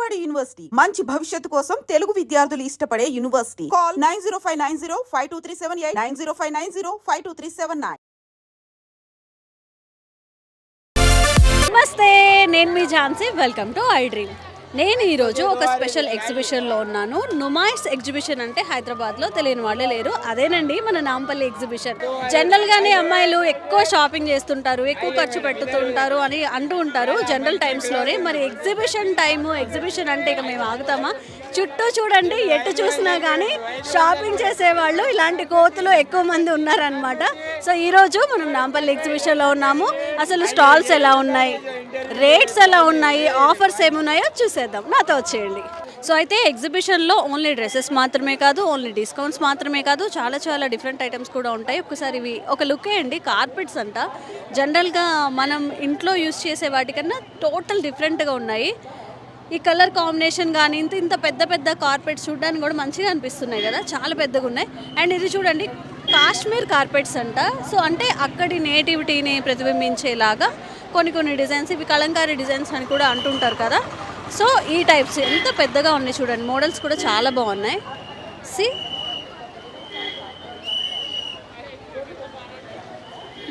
బాలబడి యూనివర్సిటీ మంచి భవిష్యత్తు కోసం తెలుగు విద్యార్థులు ఇష్టపడే యూనివర్సిటీ. కాల్ 9059052378 9059052379. నమస్తే, నేను మీ Jhansi. Welcome to I dream. నేను ఈరోజు ఒక స్పెషల్ ఎగ్జిబిషన్లో ఉన్నాను. నుమాయిస్ ఎగ్జిబిషన్ అంటే హైదరాబాద్లో తెలియని వాళ్ళే లేరు. అదేనండి మన నాంపల్లి ఎగ్జిబిషన్. జనరల్గానే అమ్మాయిలు ఎక్కువ షాపింగ్ చేస్తుంటారు, ఎక్కువ ఖర్చు పెట్టుతుంటారు అని అంటూ ఉంటారు జనరల్ టైమ్స్లోనే. మరి ఎగ్జిబిషన్ అంటే ఇక మేము ఆగుతామా? చుట్టూ చూడండి, ఎటు చూసినా కానీ షాపింగ్ చేసేవాళ్ళు ఇలాంటి కోతులు ఎక్కువ మంది ఉన్నారనమాట. సో ఈరోజు మనం నాంపల్లి ఎగ్జిబిషన్లో ఉన్నాము. అసలు స్టాల్స్ ఎలా ఉన్నాయి, రేట్స్ ఎలా ఉన్నాయి, ఆఫర్స్ ఏమున్నాయో చూసేద్దాం. నాతో వచ్చేయండి. సో అయితే ఎగ్జిబిషన్లో ఓన్లీ డ్రెస్సెస్ మాత్రమే కాదు, ఓన్లీ డిస్కౌంట్స్ మాత్రమే కాదు, చాలా డిఫరెంట్ ఐటమ్స్ కూడా ఉంటాయి. ఒకసారి ఇవి ఒక లుక్ వేయండి. కార్పెట్స్ అంట జనరల్గా మనం ఇంట్లో యూస్ చేసే వాటికన్నా టోటల్ డిఫరెంట్గా ఉన్నాయి. ఈ కలర్ కాంబినేషన్ కానీ ఇంత పెద్ద కార్పెట్స్ చూడడానికి కూడా మంచిగా అనిపిస్తున్నాయి కదా, చాలా పెద్దగా ఉన్నాయి. అండ్ ఇది చూడండి, కాశ్మీర్ కార్పెట్స్ అంట. సో అంటే అక్కడి నేటివిటీని ప్రతిబింబించేలాగా కొన్ని డిజైన్స్, ఇవి కలంకారీ డిజైన్స్ అని కూడా అంటుంటారు కదా. సో ఈ టైప్స్ ఎంత పెద్దగా ఉన్నాయి చూడండి. మోడల్స్ కూడా చాలా బాగున్నాయి.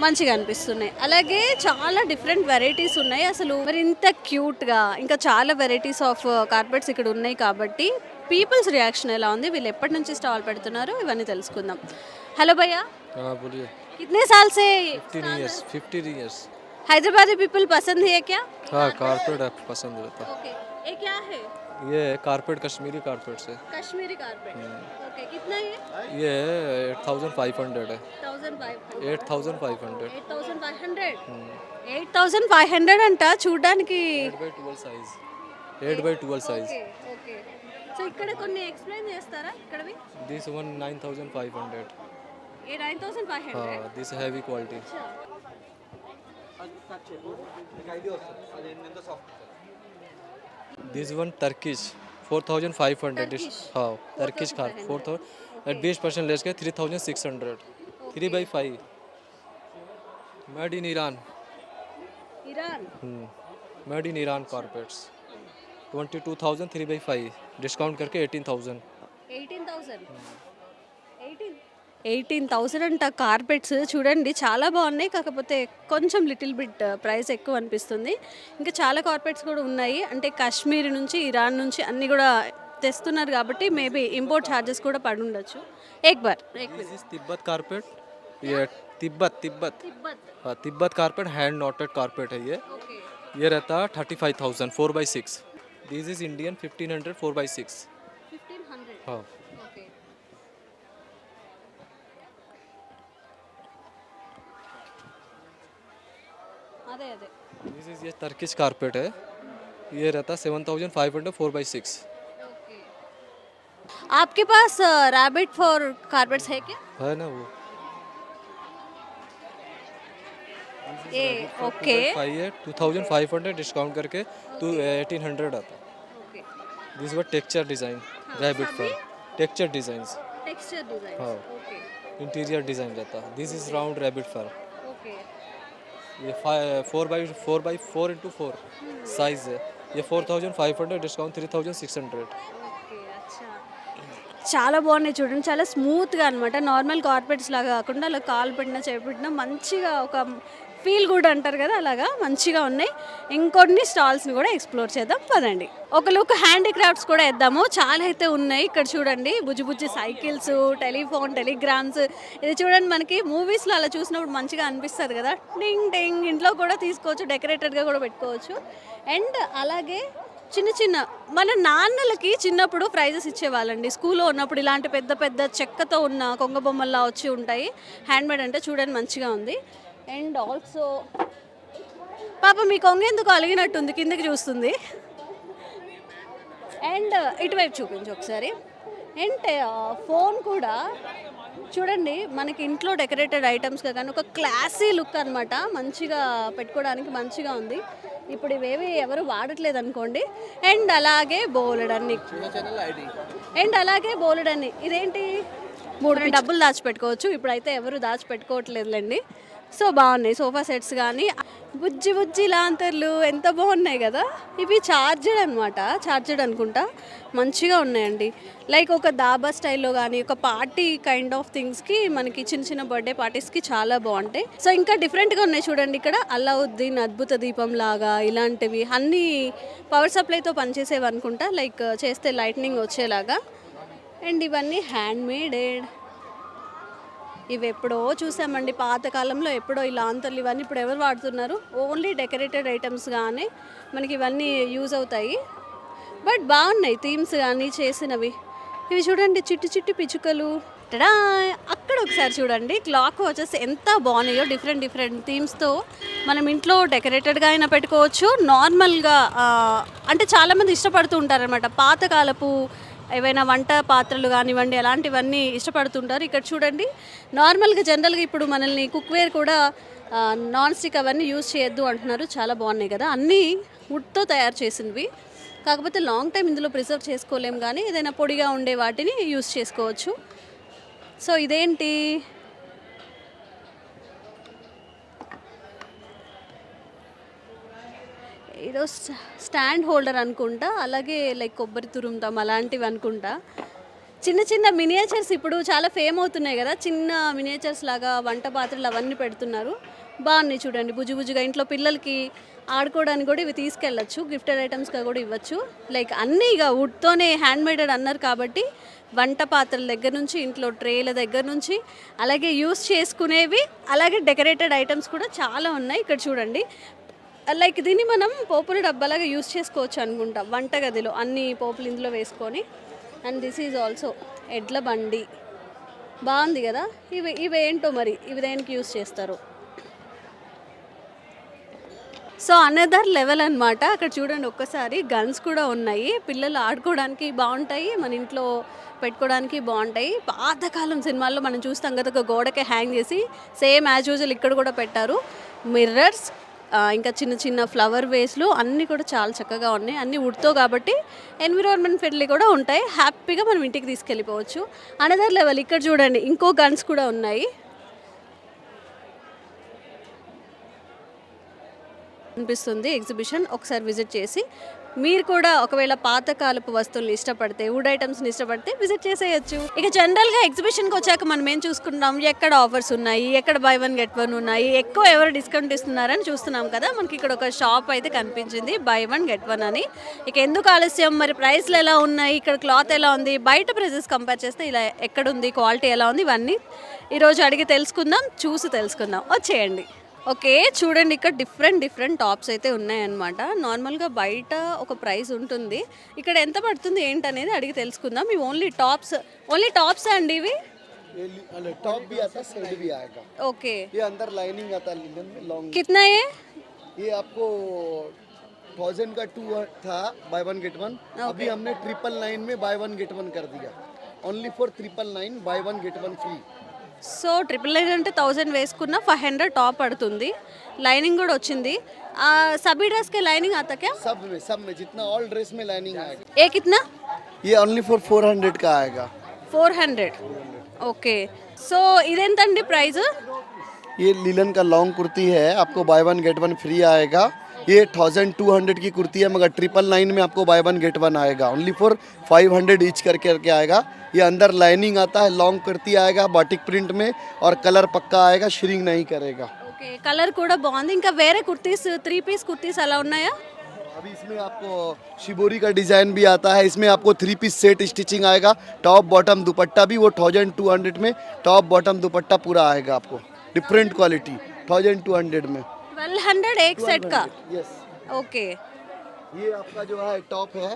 మంచిగా అనిపిస్తున్నాయి. అలాగే చాలా డిఫరెంట్ వెరైటీస్ ఉన్నాయి. అసలు మరి ఇంత క్యూట్గా ఇంకా చాలా వెరైటీస్ ఆఫ్ కార్పెట్స్ ఇక్కడ ఉన్నాయి కాబట్టి పీపుల్స్ రియాక్షన్ ఎలా ఉంది, వీళ్ళు ఎప్పటి నుంచి స్టాల్ పెడుతున్నారు, ఇవన్నీ తెలుసుకుందాం. హలో భయ్యా, कितने साल से 15 years. हैदराबादी पीपल पसंद है क्या? हाँ, कारपेट पसंद रहता है. ओके, ये क्या है? ये कारपेट कश्मीरी कारपेट से. कश्मीरी कारपेट. ओके, कितना है ये 8500 है. 8500. 8500. 8500 అంట చూడడానికి. 8x12 size. 8x12 size. Okay. So ఇక్కడ కొన్ని ఎక్స్ప్లెయిన్ చేస్తారా ఇక్కడవి? This one 9500. ఏ 9500? हाँ, this heavy quality. This one Turkish 4500. हाँ, Turkish car 4000 at 20% लेस के 3600. 3x5. Made in Iran. Made in Iran carpets. 22,000 3x5 discount करके 18,000. 18,000 అంట కార్పెట్స్. చూడండి చాలా బాగున్నాయి, కాకపోతే కొంచెం లిటిల్ బిట్ ప్రైస్ ఎక్కువ అనిపిస్తుంది. ఇంకా చాలా కార్పెట్స్ కూడా ఉన్నాయి. అంటే కాశ్మీర్ నుంచి, ఇరాన్ నుంచి అన్నీ కూడా తెస్తున్నారు కాబట్టి మేబీ ఇంపోర్ట్ ఛార్జెస్ కూడా పడి ఉండొచ్చు. तिब्बत कारपेट. ये Tibet carpet hand noted carpet है. ये रहता 35,000 4x6. This is Indian 1500 4x6. 1500. हाँ. अरे दिस इज ये टर्किश कारपेट है. ये रहता 7500 4x6. आपके पास रैबिट फॉर कारपेट्स है क्या? है ना वो. ये ओके. 2500 डिस्काउंट करके 1800 आता. ओके. दिस वर texture design. Rabbit fur texture designs. हाँ, ओके. इंटीरियर डिजाइन रहता. This is round rabbit fur. Okay. ये 4x4 into 4 साइज है. ये 4500 डिस्काउंट 3600. చాలా బాగున్నాయి చూడండి, చాలా స్మూత్గా అనమాట. నార్మల్ కార్పెట్స్ లాగా కాకుండా అలా కాలు పెట్టినా చేపెట్టినా మంచిగా ఒక ఫీల్ గుడ్ అంటారు కదా, అలాగా మంచిగా ఉన్నాయి. ఇంకొన్ని స్టాల్స్ని కూడా ఎక్స్ప్లోర్ చేద్దాం పదండి. ఒక లుక్ హ్యాండీక్రాఫ్ట్స్ కూడా వేద్దాము. చాలా అయితే ఉన్నాయి ఇక్కడ చూడండి. బుజ్జి సైకిల్స్, టెలిఫోన్, టెలిగ్రామ్స్. ఇది చూడండి, మనకి మూవీస్లో అలా చూసినప్పుడు మంచిగా అనిపిస్తుంది కదా. టింగ్ ఇంట్లో కూడా తీసుకోవచ్చు, డెకరేటెడ్గా కూడా పెట్టుకోవచ్చు. అండ్ అలాగే చిన్న మన నాన్నలకి చిన్నప్పుడు ప్రైజెస్ ఇచ్చేవాళ్ళండి స్కూల్లో ఉన్నప్పుడు. ఇలాంటి పెద్ద చెక్కతో ఉన్న కొంగ బొమ్మల్లా వచ్చి ఉంటాయి. హ్యాండ్మేడ్ అంటే చూడండి మంచిగా ఉంది. అండ్ ఆల్సో పాప మీ కొంగ ఎందుకు అలిగినట్టుంది, కిందకి చూస్తుంది. అండ్ ఇటువైపు చూపించు ఒకసారి. అండ్ ఫోన్ కూడా చూడండి, మనకి ఇంట్లో డెకరేటెడ్ ఐటమ్స్గా కానీ ఒక క్లాసీ లుక్ అనమాట. మంచిగా పెట్టుకోవడానికి మంచిగా ఉంది. ఇప్పుడు ఇవేవి ఎవరు వాడట్లేదు అనుకోండి. అండ్ అలాగే బోలెడన్ని ఇదేంటి 3 డబ్బులు దాచిపెట్టుకోవచ్చు. ఇప్పుడైతే ఎవరు దాచిపెట్టుకోవట్లేదులేండి. సో బాగున్నాయి సోఫా సెట్స్ కానీ బుజ్జి బుజ్జి లాంతర్లు ఎంత బాగున్నాయి కదా. ఇవి చార్జెడ్ అనమాట, చార్జెడ్ అనుకుంటా. మంచిగా ఉన్నాయండి. లైక్ ఒక దాబా స్టైల్లో కానీ ఒక పార్టీ కైండ్ ఆఫ్ థింగ్స్కి మనకి చిన్న చిన్న బర్త్డే పార్టీస్కి చాలా బాగుంటాయి. సో ఇంకా డిఫరెంట్గా ఉన్నాయి చూడండి. ఇక్కడ అల్లావుద్దీన్ అద్భుత దీపం లాగా ఇలాంటివి అన్నీ పవర్ సప్లైతో పనిచేసేవి అనుకుంటా. లైక్ చేస్తే లైట్నింగ్ వచ్చేలాగా. అండ్ ఇవన్నీ హ్యాండ్ మేడెడ్. ఇవి ఎప్పుడో చూసామండి పాతకాలంలో, ఎప్పుడో ఈ లాంతర్లు ఇవన్నీ ఇప్పుడు ఎవరు వాడుతున్నారు? ఓన్లీ డెకరేటెడ్ ఐటమ్స్ కానీ మనకి ఇవన్నీ యూజ్ అవుతాయి. బట్ బాగున్నాయి థీమ్స్ కానీ చేసినవి. ఇవి చూడండి చిట్టి చిట్టి పిచ్చుకలు. టడా! అక్కడ ఒకసారి చూడండి క్లాక్ వాచెస్ ఎంత బాగున్నాయో. డిఫరెంట్ డిఫరెంట్ థీమ్స్తో మనం ఇంట్లో డెకరేటెడ్గా అయినా పెట్టుకోవచ్చు. నార్మల్గా అంటే చాలామంది ఇష్టపడుతూ ఉంటారనమాట పాతకాలపు ఏవైనా వంట పాత్రలు కానివ్వండి అలాంటివన్నీ ఇష్టపడుతుంటారు. ఇక్కడ చూడండి నార్మల్గా జనరల్గా ఇప్పుడు మనల్ని కుక్వేర్ కూడా నాన్ స్టిక్ అవన్నీ యూజ్ చేయొద్దు అంటున్నారు. చాలా బాగున్నాయి కదా, అన్నీ వుడ్తో తయారు చేసినవి. కాకపోతే లాంగ్ టైం ఇందులో ప్రిజర్వ్ చేసుకోలేము, కానీ ఏదైనా పొడిగా ఉండే వాటిని యూజ్ చేసుకోవచ్చు. సో ఇదేంటి, ఏదో స్టాండ్ హోల్డర్ అనుకుంటా. అలాగే లైక్ కొబ్బరి తురుముతాం అలాంటివి అనుకుంటా. చిన్న చిన్న మినియేచర్స్ ఇప్పుడు చాలా ఫేమ్ అవుతున్నాయి కదా, చిన్న మినియేచర్స్ లాగా వంట పాత్రలు అవన్నీ పెడుతున్నారు. బాగున్నాయి చూడండి, బుజ్జి బుజ్జిగా. ఇంట్లో పిల్లలకి ఆడుకోవడానికి కూడా ఇవి తీసుకెళ్ళచ్చు, గిఫ్టెడ్ ఐటమ్స్గా కూడా ఇవ్వచ్చు. లైక్ అన్నీ ఇక వుడ్తోనే హ్యాండ్ మేడెడ్ అన్నారు కాబట్టి వంట పాత్రల దగ్గర నుంచి ఇంట్లో ట్రేల దగ్గర నుంచి అలాగే యూస్ చేసుకునేవి అలాగే డెకరేటెడ్ ఐటమ్స్ కూడా చాలా ఉన్నాయి. ఇక్కడ చూడండి లైక్ దీన్ని మనం పోపుల డబ్బాలాగా యూస్ చేసుకోవచ్చు అనుకుంటా వంటగదిలో, అన్ని పోపులు ఇందులో వేసుకొని. అండ్ దిస్ ఈజ్ ఆల్సో ఎడ్ల బండి. బాగుంది కదా. ఇవేంటో మరి, ఇవి దేనికి యూస్ చేస్తారు. సో అనదర్ లెవెల్ అనమాట. అక్కడ చూడండి ఒక్కసారి గన్స్ కూడా ఉన్నాయి. పిల్లలు ఆడుకోవడానికి బాగుంటాయి, మన ఇంట్లో పెట్టుకోవడానికి బాగుంటాయి. పాతకాలం సినిమాల్లో మనం చూస్తాం కదా, ఒక గోడకే హ్యాంగ్ చేసి సేమ్ యాజ్ యూజువల్ ఇక్కడ కూడా పెట్టారు. మిర్రర్స్, ఇంకా చిన్న చిన్న ఫ్లవర్ వేస్లు అన్నీ కూడా చాలా చక్కగా ఉన్నాయి. అన్నీ వుడ్తో కాబట్టి ఎన్విరాన్మెంట్ ఫ్రెండ్లీ కూడా ఉంటాయి. హ్యాపీగా మనం ఇంటికి తీసుకెళ్ళిపోవచ్చు. Another level. ఇక్కడ చూడండి ఇంకో గన్స్ కూడా ఉన్నాయి. అనిపిస్తుంది ఎగ్జిబిషన్. ఒకసారి విజిట్ చేసి మీరు కూడా ఒకవేళ పాతకాలపు వస్తువులు ఇష్టపడితే, వుడ్ ఐటమ్స్ని ఇష్టపడితే విజిట్ చేసేయచ్చు. ఇక జనరల్గా ఎగ్జిబిషన్కి వచ్చాక మనం ఏం చూసుకుంటాం, ఎక్కడ ఆఫర్స్ ఉన్నాయి, ఎక్కడ బై వన్ గెట్ వన్ ఉన్నాయి, ఎక్కువ ఎవరు డిస్కౌంట్ ఇస్తున్నారని చూస్తున్నాం కదా. మనకి ఇక్కడ ఒక షాప్ అయితే కనిపించింది, బై వన్ గెట్ వన్ అని. ఇక ఎందుకు ఆలస్యం, మరి ప్రైస్లు ఎలా ఉన్నాయి, ఇక్కడ క్లాత్ ఎలా ఉంది, బయట ప్రైజెస్ కంపేర్ చేస్తే ఇలా ఎక్కడుంది, క్వాలిటీ ఎలా ఉంది, ఇవన్నీ ఈరోజు అడిగి తెలుసుకుందాం, చూసి తెలుసుకుందాం. వచ్చేయండి. ఓకే చూడండి, ఇక్కడ డిఫరెంట్ టాప్స్ అయితే ఉన్నాయన్నమాట. నార్మల్గా బయట ఒక ప్రైస్ ఉంటుంది, ఇక్కడ ఎంత పడుతుంది ఏంటనేది అడిగి తెలుసుకుందాం. ఇవి ఓన్లీ టాప్స్ అండి ఇవి? टॉप भी आता है, सेट भी आएगा. ఓకే, ये अंदर लाइनिंग आता है लिनन में लॉन्ग. कितना ये आपको 1000 का 2 था बाय वन गेट वन. अभी हमने 999 में बाय वन गेट वन कर दिया. Only for 999 bye one get one free. So 999 అంటే 1000 వేసుకున్న 500 టాప్ పడుతుంది. లైనింగ్ కూడా వచ్చింది. सभी ड्रेस के लाइनिंग आता क्या? सब में जितना ऑल ड्रेस में लाइनिंग आएगा. ये कितना? ये ओनली फॉर 400 का आएगा. 400. ओके, సో ఇదెంతండి ప్రైస్? ये लिलन का लॉन्ग कुर्ती है, आपको buy one get one free आएगा. ये 1200 की कुर्ती है, मगर 999 में आपको बाय वन गेट वन आएगा. ओनली फॉर 500 ईच करके आएगा. ये अंदर लाइनिंग आता है, लॉन्ग कुर्ती आएगा बाटिक प्रिंट में, और कलर पक्का आएगा, श्रिंक नहीं करेगा. ఓకే, కలర్ కూడా బాగుంది. ఇంకా వేరే కుర్తీస్ 3 పీస్ కుర్తీస్ అలా ఉన్నాయా? अभी इसमें आपको शिबोरी का डिज़ाइन भी आता है. इसमें आपको 3 पीस सेट स्टिचिंग आएगा, टॉप बॉटम दुपट्टा भी वो 1200 में टॉप बॉटम दुपट्टा पूरा आएगा आपको. डिफरेंट क्वालिटी 1200 में. 1200 एक सेट का? यस. ओके, ये आपका जो है टॉप है,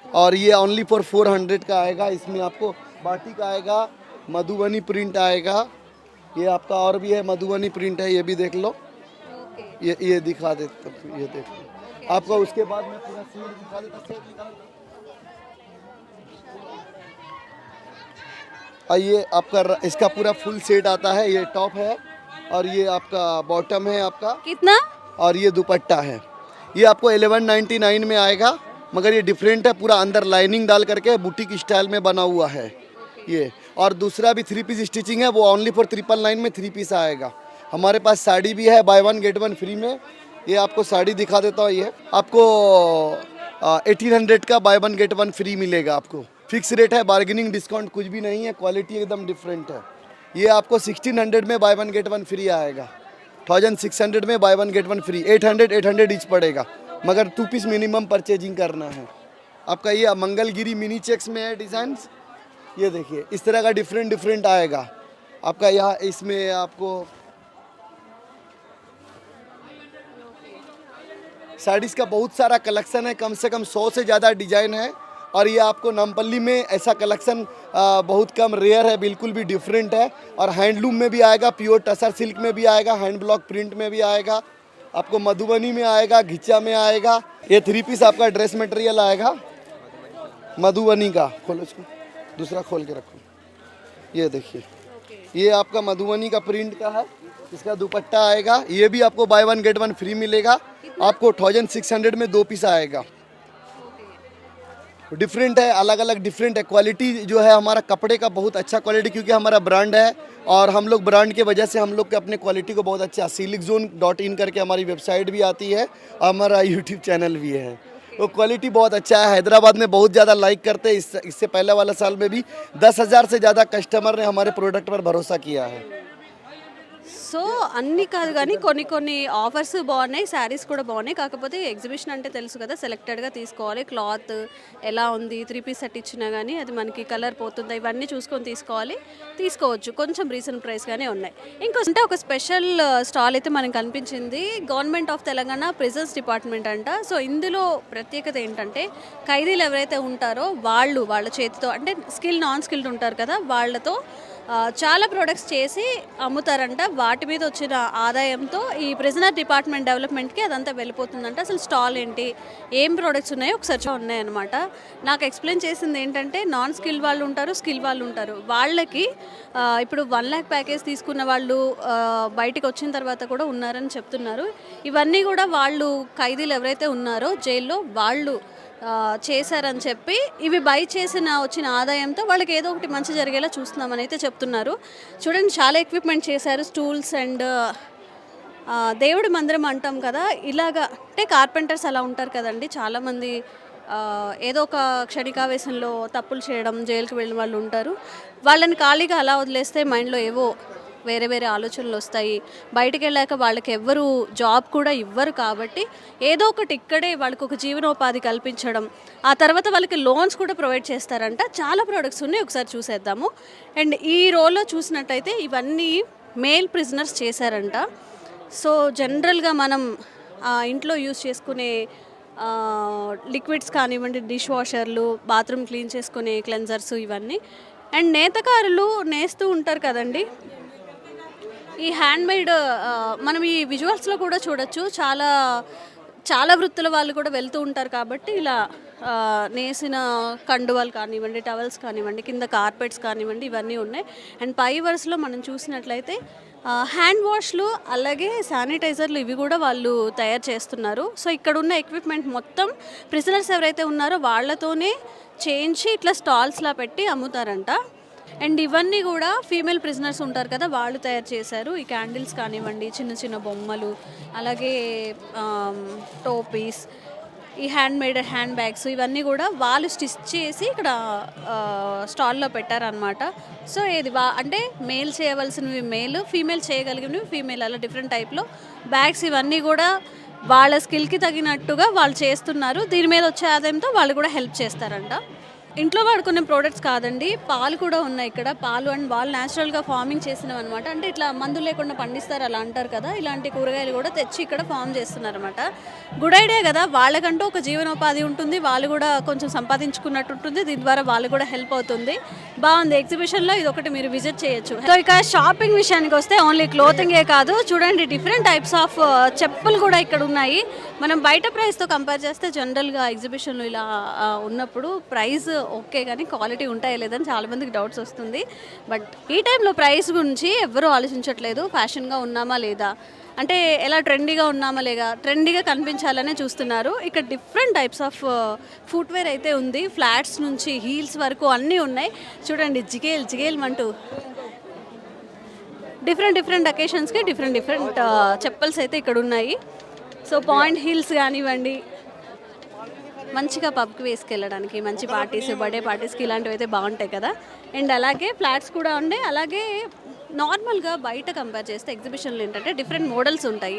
और ये ओनली फॉर 400 का आएगा. इसमें आपको बाटिक आएगा, मधुबनी प्रिंट आएगा. ये आपका और भी है मधुबनी प्रिंट है, ये भी देख लो. ये दिखा देता, ये देखो आपका. उसके बाद मैं पूरा सेट दिखा देता. सेट निकाल. ये आपका इसका पूरा फुल सेट आता है. ये टॉप है, और ये आपका बॉटम है आपका, कितना? और ये दुपट्टा है. ये आपको 1199 में आएगा, मगर ये डिफरेंट है. पूरा अंदर लाइनिंग डाल करके बुटीक स्टाइल में बना हुआ है ये. और दूसरा भी 3 पीस स्टिचिंग है, वो ओनली फॉर 999 में 3 पीस आएगा. हमारे पास साड़ी भी है bye one get one free में। ये आपको साड़ी दिखा देता हूँ, ये आपको 1800 का bye one get one free मिलेगा आपको। फिक्स रेट है, बार्गेनिंग डिस्काउंट कुछ भी नहीं है, क्वालिटी एकदम डिफरेंट है। ये आपको 1600 में bye one get one free आएगा, 1600 में bye one get one free, 800 each पड़ेगा, मगर 2 पीस मिनिमम परचेजिंग करना है आपका। ये मंगलगिरी मिनी चेक्स में है डिज़ाइन, ये देखिए इस तरह का डिफरेंट आएगा आपका। यहाँ इसमें आपको साड़ीज़ का बहुत सारा कलेक्शन है, कम से कम 100 से ज़्यादा डिज़ाइन है। और ये आपको नामपल्ली में ऐसा कलेक्शन बहुत कम रेयर है, बिल्कुल भी डिफरेंट है। और हैंडलूम में भी आएगा, प्योर टसर सिल्क में भी आएगा, हैंड ब्लॉक प्रिंट में भी आएगा, आपको मधुबनी में आएगा, घिचा में आएगा। ये 3 पीस आपका ड्रेस मटेरियल आएगा मधुबनी का। खोलो इसको, दूसरा खोल के रखो, ये देखिए ये आपका मधुबनी का प्रिंट का है, इसका दुपट्टा आएगा। ये भी आपको buy one get one free मिलेगा, आपको 1600 में 2 पीस आएगा। डिफरेंट है, अलग अलग डिफरेंट है। क्वालिटी जो है हमारा कपड़े का बहुत अच्छा क्वालिटी, क्योंकि हमारा ब्रांड है और हम लोग ब्रांड के वजह से हम लोग के अपने क्वालिटी को बहुत अच्छा, siliczone.in करके हमारी वेबसाइट भी आती है, हमारा यूट्यूब चैनल भी है। वो क्वालिटी बहुत अच्छा है, हैदराबाद में बहुत ज़्यादा लाइक करते हैं। इससे पहले वाला साल में भी 10,000 से ज़्यादा कस्टमर ने हमारे प्रोडक्ट पर भरोसा किया है। సో అన్నీ కాదు కానీ కొన్ని కొన్ని ఆఫర్స్ బాగున్నాయి, శారీస్ కూడా బాగున్నాయి. కాకపోతే ఎగ్జిబిషన్ అంటే తెలుసు కదా, సెలెక్టెడ్గా తీసుకోవాలి. క్లాత్ ఎలా ఉంది, 3 పీస్ సెట్ ఇచ్చినా కానీ అది మనకి కలర్ పోతుందా, ఇవన్నీ చూసుకొని తీసుకోవాలి. తీసుకోవచ్చు, కొంచెం రీజనబుల్ ప్రైస్గానే ఉన్నాయి. ఇంకోటి ఒక స్పెషల్ స్టాల్ అయితే మనకు కనిపించింది, government of Telangana prisons department అంట. సో ఇందులో ప్రత్యేకత ఏంటంటే ఖైదీలు ఎవరైతే ఉంటారో వాళ్ళ చేతితో, అంటే స్కిల్ నాన్ స్కిల్డ్ ఉంటారు కదా, వాళ్ళతో చాలా ప్రొడక్ట్స్ చేసి అమ్ముతారంట. వాటి మీద వచ్చిన ఆదాయంతో ఈ ప్రిజనర్ డిపార్ట్మెంట్ డెవలప్మెంట్కి అదంతా వెళ్ళిపోతుందంట. అసలు స్టాల్ ఏంటి, ఏం ప్రొడక్ట్స్ ఉన్నాయో ఒకసారి ఉన్నాయన్నమాట. నాకు ఎక్స్ప్లెయిన్ చేసింది ఏంటంటే, నాన్ స్కిల్ వాళ్ళు ఉంటారు, స్కిల్ వాళ్ళు ఉంటారు. వాళ్ళకి ఇప్పుడు 1 lakh ప్యాకేజ్ తీసుకున్న వాళ్ళు బయటికి వచ్చిన తర్వాత కూడా ఉన్నారని చెప్తున్నారు. ఇవన్నీ కూడా వాళ్ళు ఖైదీలు ఎవరైతే ఉన్నారో జైల్లో వాళ్ళు చేశారని చెప్పి, ఇవి బై చేసిన వచ్చిన ఆదాయంతో వాళ్ళకి ఏదో ఒకటి మంచి జరిగేలా చూస్తున్నామని అయితే చెప్తున్నారు. చూడండి చాలా ఎక్విప్మెంట్ చేశారు, స్టూల్స్ అండ్ దేవుడి మందిరం అంటాం కదా, ఇలాగా అంటే కార్పెంటర్స్ అలా ఉంటారు కదండి. చాలామంది ఏదో ఒక క్షణికావేశంలో తప్పులు చేయడం, జైలుకి వెళ్ళిన వాళ్ళు ఉంటారు. వాళ్ళని ఖాళీగా అలా వదిలేస్తే మైండ్లో ఏవో వేరే వేరే ఆలోచనలు వస్తాయి. బయటికి వెళ్ళాక వాళ్ళకి ఎవ్వరు జాబ్ కూడా ఇవ్వరు. కాబట్టి ఏదో ఒకటి ఇక్కడే వాళ్ళకి ఒక జీవనోపాధి కల్పించడం, ఆ తర్వాత వాళ్ళకి లోన్స్ కూడా ప్రొవైడ్ చేస్తారంట. చాలా ప్రోడక్ట్స్ ఉన్నాయి, ఒకసారి చూసేద్దాము. అండ్ ఈ రోలో చూసినట్టయితే ఇవన్నీ మేల్ ప్రిజనర్స్ చేశారంట. సో జనరల్గా మనం ఇంట్లో యూజ్ చేసుకునే లిక్విడ్స్ కానివ్వండి, డిష్ వాషర్లు, బాత్రూమ్ క్లీన్ చేసుకునే క్లెన్జర్స్, ఇవన్నీ. అండ్ నేతకారులు నేస్తూ ఉంటారు కదండి, ఈ హ్యాండ్మేడ్ మనం ఈ విజువల్స్లో కూడా చూడొచ్చు. చాలా వృత్తుల వాళ్ళు కూడా వెళ్తూ ఉంటారు. కాబట్టి ఇలా నేసిన కండువాలు కానివ్వండి, టవల్స్ కానివ్వండి, కింద కార్పెట్స్ కానివ్వండి, ఇవన్నీ ఉన్నాయి. అండ్ పై వరుసలో మనం చూసినట్లయితే హ్యాండ్ వాష్లు అలాగే శానిటైజర్లు, ఇవి కూడా వాళ్ళు తయారు చేస్తున్నారు. సో ఇక్కడ ఉన్న ఎక్విప్మెంట్ మొత్తం ప్రిజనర్స్ ఎవరైతే ఉన్నారో వాళ్ళతోనే చేయించి ఇట్లా స్టాల్స్లా పెట్టి అమ్ముతారంట. అండ్ ఇవన్నీ కూడా ఫీమేల్ ప్రిజనర్స్ ఉంటారు కదా, వాళ్ళు తయారు చేశారు. ఈ క్యాండిల్స్ కానివ్వండి, చిన్న చిన్న బొమ్మలు, అలాగే టోపీస్, ఈ హ్యాండ్ బ్యాగ్స్, ఇవన్నీ కూడా వాళ్ళు స్టిచ్ చేసి ఇక్కడ స్టాల్లో పెట్టారనమాట. సో ఇది అంటే మేల్ చేయవలసినవి మేల్, ఫీమేల్ చేయగలిగినవి ఫీమేల్, అలా డిఫరెంట్ టైప్లో బ్యాగ్స్, ఇవన్నీ కూడా వాళ్ళ స్కిల్కి తగినట్టుగా వాళ్ళు చేస్తున్నారు. దీని మీద వచ్చే ఆదాయంతో వాళ్ళు కూడా హెల్ప్ చేస్తారంట. ఇంట్లో వాడుకునే ప్రోడక్ట్స్ కాదండి, పాలు కూడా ఉన్నాయి ఇక్కడ. పాలు అండ్ వాళ్ళు న్యాచురల్గా ఫార్మింగ్ చేసినవి అనమాట. అంటే ఇట్లా మందులు లేకుండా పండిస్తారు అలా అంటారు కదా, ఇలాంటి కూరగాయలు కూడా తెచ్చి ఇక్కడ ఫార్మ్ చేస్తున్నారు అనమాట. గుడ్ ఐడియా కదా, వాళ్ళకంటూ ఒక జీవనోపాధి ఉంటుంది, వాళ్ళు కూడా కొంచెం సంపాదించుకున్నట్టు ఉంటుంది. దీని ద్వారా వాళ్ళు కూడా హెల్ప్ అవుతుంది. బాగుంది ఎగ్జిబిషన్లో, ఇది ఒకటి మీరు విజిట్ చేయొచ్చు. సో ఇక షాపింగ్ విషయానికి వస్తే ఓన్లీ క్లోతింగే కాదు, చూడండి డిఫరెంట్ టైప్స్ ఆఫ్ చెప్పులు కూడా ఇక్కడ ఉన్నాయి. మనం బయట ప్రైస్తో కంపేర్ చేస్తే జనరల్గా ఎగ్జిబిషన్లో ఇలా ఉన్నప్పుడు ప్రైస్ ఓకే, కానీ క్వాలిటీ ఉంటాయో లేదని చాలామందికి డౌట్స్ వస్తుంది. బట్ ఈ టైంలో ప్రైస్ గురించి ఎవ్వరూ ఆలోచించట్లేదు. ఫ్యాషన్గా ఉన్నామా లేదా, అంటే ఎలా ట్రెండీగా ఉన్నామా లేదా, ట్రెండీగా కనిపించాలనే చూస్తున్నారు. ఇక్కడ డిఫరెంట్ టైప్స్ ఆఫ్ ఫుట్వేర్ అయితే ఉంది, ఫ్లాట్స్ నుంచి హీల్స్ వరకు అన్నీ ఉన్నాయి. చూడండి జిగేల్ అంటూ డిఫరెంట్ అకేషన్స్కి డిఫరెంట్ చెప్పల్స్ అయితే ఇక్కడ ఉన్నాయి. సో పాయింట్ హీల్స్ కానివ్వండి, మంచిగా పబ్కి వేసుకెళ్ళడానికి, మంచి పార్టీస్, బర్త్డే పార్టీస్కి ఇలాంటివి అయితే బాగుంటాయి కదా. అండ్ అలాగే ఫ్లాట్స్ కూడా ఉన్నాయి. అలాగే నార్మల్గా బయట కంపేర్ చేస్తే ఎగ్జిబిషన్లు ఏంటంటే డిఫరెంట్ మోడల్స్ ఉంటాయి.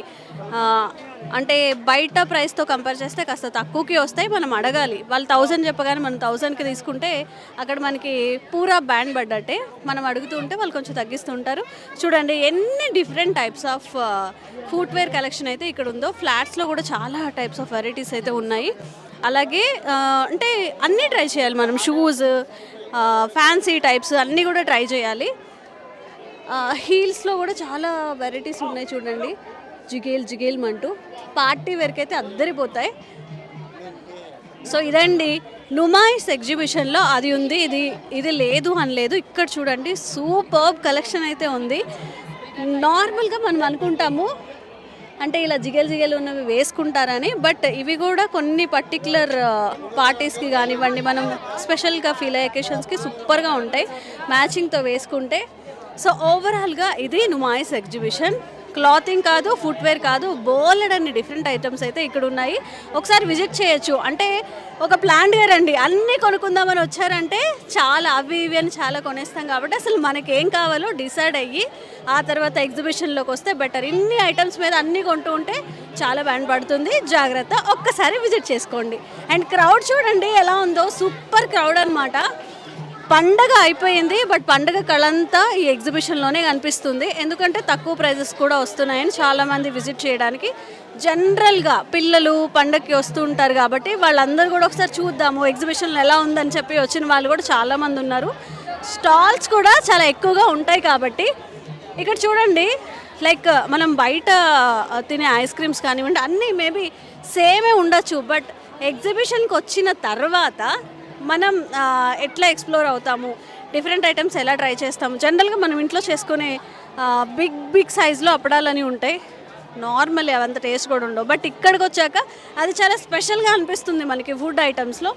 అంటే బయట ప్రైస్తో కంపేర్ చేస్తే కాస్త తక్కువకి వస్తాయి. మనం అడగాలి, వాళ్ళు 1000 చెప్పగానే మనం 1000కి తీసుకుంటే అక్కడ మనకి పూరా బ్యాండ్ పడ్డట్టే. మనం అడుగుతూ ఉంటే వాళ్ళు కొంచెం తగ్గిస్తూ ఉంటారు. చూడండి ఎన్ని different types of footwear collection అయితే ఇక్కడ ఉందో. ఫ్లాట్స్లో కూడా చాలా టైప్స్ ఆఫ్ వెరైటీస్ అయితే ఉన్నాయి. అలాగే అంటే అన్నీ ట్రై చేయాలి మనం, షూస్, ఫ్యాన్సీ టైప్స్ అన్నీ కూడా ట్రై చేయాలి. హీల్స్లో కూడా చాలా వెరైటీస్ ఉన్నాయి చూడండి, జిగేల్ అంటూ పార్టీ వేర్కి అయితే అద్దరిపోతాయి. సో ఇదండి నుమాయిస్ ఎగ్జిబిషన్లో అది ఉంది, ఇది లేదు అని లేదు. ఇక్కడ చూడండి సూపర్బ్ కలెక్షన్ అయితే ఉంది. నార్మల్గా మనం అనుకుంటాము అంటే ఇలా జిగేల్ ఉన్నవి వేసుకుంటారని, బట్ ఇవి కూడా కొన్ని పర్టికులర్ పార్టీస్కి కానివ్వండి, మనం స్పెషల్గా ఫీల్ అయ్యే అకేషన్స్కి సూపర్గా ఉంటాయి మ్యాచింగ్తో వేసుకుంటే. సో ఓవరాల్గా ఇది నుమాయిస్ ఎగ్జిబిషన్. క్లాతింగ్ కాదు, ఫుట్వేర్ కాదు, బోలెడ్ అన్ని డిఫరెంట్ ఐటమ్స్ అయితే ఇక్కడ ఉన్నాయి. ఒకసారి విజిట్ చేయొచ్చు. అంటే ఒక ప్లాన్గా రండి, అన్నీ కొనుక్కుందామని వచ్చారంటే చాలా అవి ఇవి అని చాలా కొనేస్తాం. కాబట్టి అసలు మనకి ఏం కావాలో డిసైడ్ అయ్యి ఆ తర్వాత ఎగ్జిబిషన్లోకి వస్తే బెటర్. ఇన్ని ఐటమ్స్ మీద అన్నీ కొంటూ ఉంటే చాలా బ్యాండ్ పడుతుంది. జాగ్రత్త, ఒక్కసారి విజిట్ చేసుకోండి. అండ్ క్రౌడ్ చూడండి ఎలా ఉందో, సూపర్ క్రౌడ్ అనమాట. పండగ అయిపోయింది, బట్ పండగ కళంతా ఈ ఎగ్జిబిషన్లోనే కనిపిస్తుంది. ఎందుకంటే తక్కువ ప్రైజెస్ కూడా వస్తున్నాయని చాలామంది విజిట్ చేయడానికి. జనరల్గా పిల్లలు పండగకి వస్తూ ఉంటారు కాబట్టి వాళ్ళందరూ కూడా ఒకసారి చూద్దాము ఎగ్జిబిషన్లో ఎలా ఉందని చెప్పి వచ్చిన వాళ్ళు కూడా చాలామంది ఉన్నారు. స్టాల్స్ కూడా చాలా ఎక్కువగా ఉంటాయి కాబట్టి ఇక్కడ చూడండి, లైక్ మనం బయట తినే ఐస్ క్రీమ్స్ కానివ్వండి అన్నీ మేబీ సేమే ఉండొచ్చు. బట్ ఎగ్జిబిషన్కి వచ్చిన తర్వాత మనం ఎట్లా ఎక్స్ప్లోర్ అవుతాము, డిఫరెంట్ ఐటమ్స్ ఎలా ట్రై చేస్తాము. జనరల్గా మనం ఇంట్లో చేసుకునే బిగ్ సైజులో అప్పడాలని ఉంటాయి, నార్మల్ అవంత టేస్ట్ కూడా ఉండవు. బట్ ఇక్కడికి వచ్చాక అది చాలా స్పెషల్గా అనిపిస్తుంది మనకి ఫుడ్ ఐటమ్స్లో.